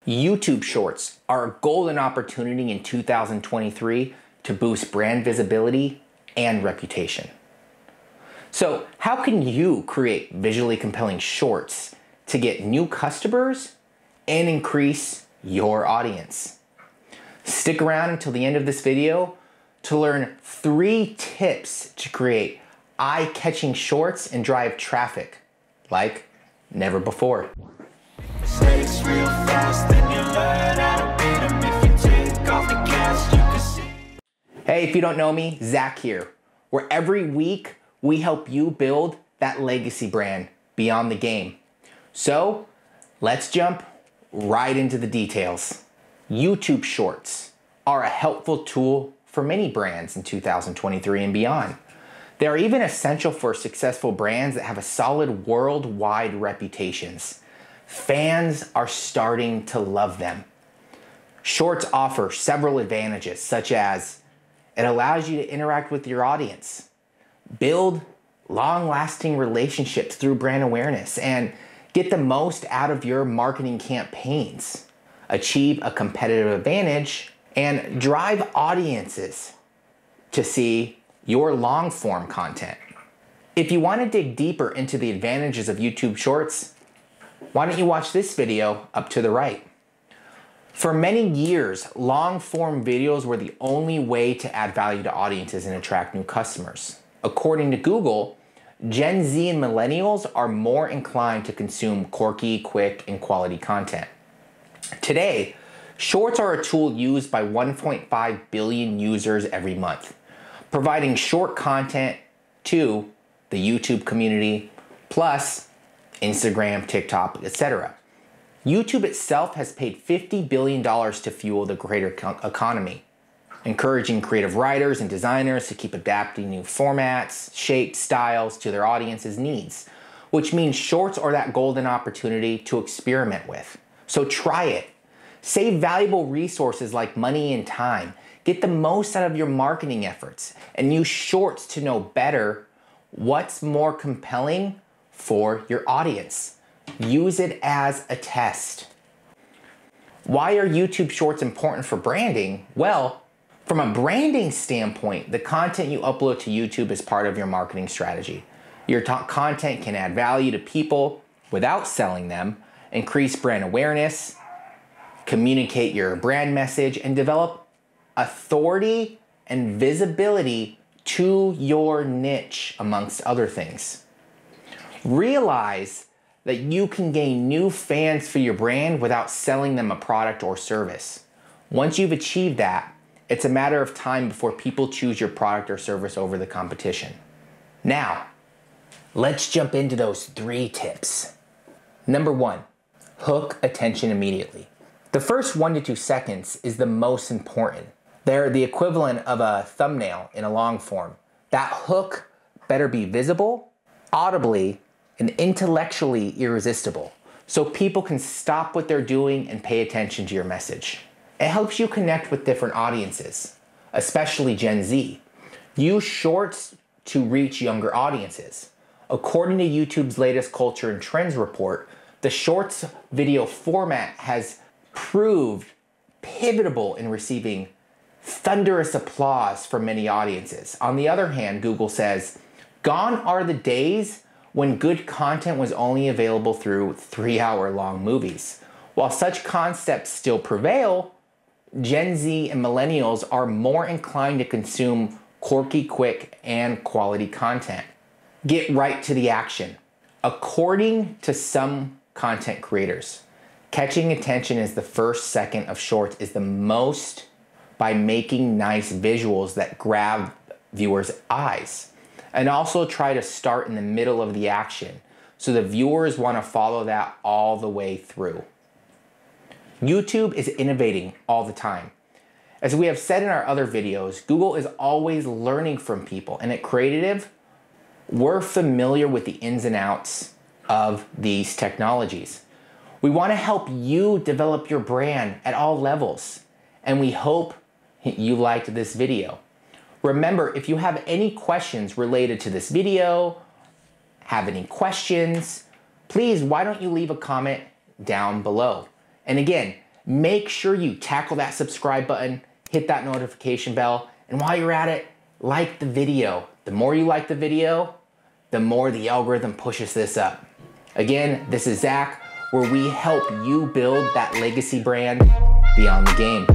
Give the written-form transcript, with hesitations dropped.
YouTube Shorts are a golden opportunity in 2023 to boost brand visibility and reputation. So how can you create visually compelling shorts to get new customers and increase your audience? Stick around until the end of this video to learn 3 tips to create eye-catching shorts and drive traffic like never before. Hey, if you don't know me, Zach here, where every week we help you build that legacy brand beyond the game. So let's jump right into the details. YouTube Shorts are a helpful tool for many brands in 2023 and beyond. They are even essential for successful brands that have a solid worldwide reputations. Fans are starting to love them. Shorts offer several advantages, such as it allows you to interact with your audience, build long-lasting relationships through brand awareness, and get the most out of your marketing campaigns, achieve a competitive advantage, and drive audiences to see your long-form content. If you want to dig deeper into the advantages of YouTube Shorts, why don't you watch this video up to the right? For many years, long-form videos were the only way to add value to audiences and attract new customers. According to Google, Gen Z and millennials are more inclined to consume quirky, quick, and quality content. Today, Shorts are a tool used by 1.5 billion users every month, providing short content to the YouTube community, plus Instagram, TikTok, etc. YouTube itself has paid $50 billion to fuel the creator economy, encouraging creative writers and designers to keep adapting new formats, shapes, styles to their audience's needs, which means Shorts are that golden opportunity to experiment with. So try it. Save valuable resources like money and time. Get the most out of your marketing efforts and use Shorts to know better what's more compelling for your audience. Use it as a test. Why are YouTube Shorts important for branding? Well, from a branding standpoint, the content you upload to YouTube is part of your marketing strategy. Your content can add value to people without selling them, increase brand awareness, communicate your brand message, and develop authority and visibility to your niche, amongst other things. Realize that you can gain new fans for your brand without selling them a product or service. Once you've achieved that, it's a matter of time before people choose your product or service over the competition. Now, let's jump into those 3 tips. Number 1, hook attention immediately. The first 1 to 2 seconds is the most important. They're the equivalent of a thumbnail in a long form. That hook better be visible, audibly, and intellectually irresistible, so people can stop what they're doing and pay attention to your message. It helps you connect with different audiences, especially Gen Z. Use Shorts to reach younger audiences. According to YouTube's latest Culture and Trends report, the Shorts video format has proved pivotal in receiving thunderous applause from many audiences. On the other hand, Google says, gone are the days when good content was only available through 3-hour-long movies. While such concepts still prevail, Gen Z and millennials are more inclined to consume quirky, quick, and quality content. Get right to the action. According to some content creators, catching attention is the first second of Shorts is the most by making nice visuals that grab viewers' eyes. And also try to start in the middle of the action so the viewers want to follow that all the way through. YouTube is innovating all the time. As we have said in our other videos, Google is always learning from people, and at Creative, we're familiar with the ins and outs of these technologies. We want to help you develop your brand at all levels, and we hope you liked this video. Remember, if you have any questions related to this video, have any questions, please, why don't you leave a comment down below? And again, make sure you tackle that subscribe button, hit that notification bell, and while you're at it, like the video. The more you like the video, the more the algorithm pushes this up. Again, this is Zach, where we help you build that legacy brand beyond the game.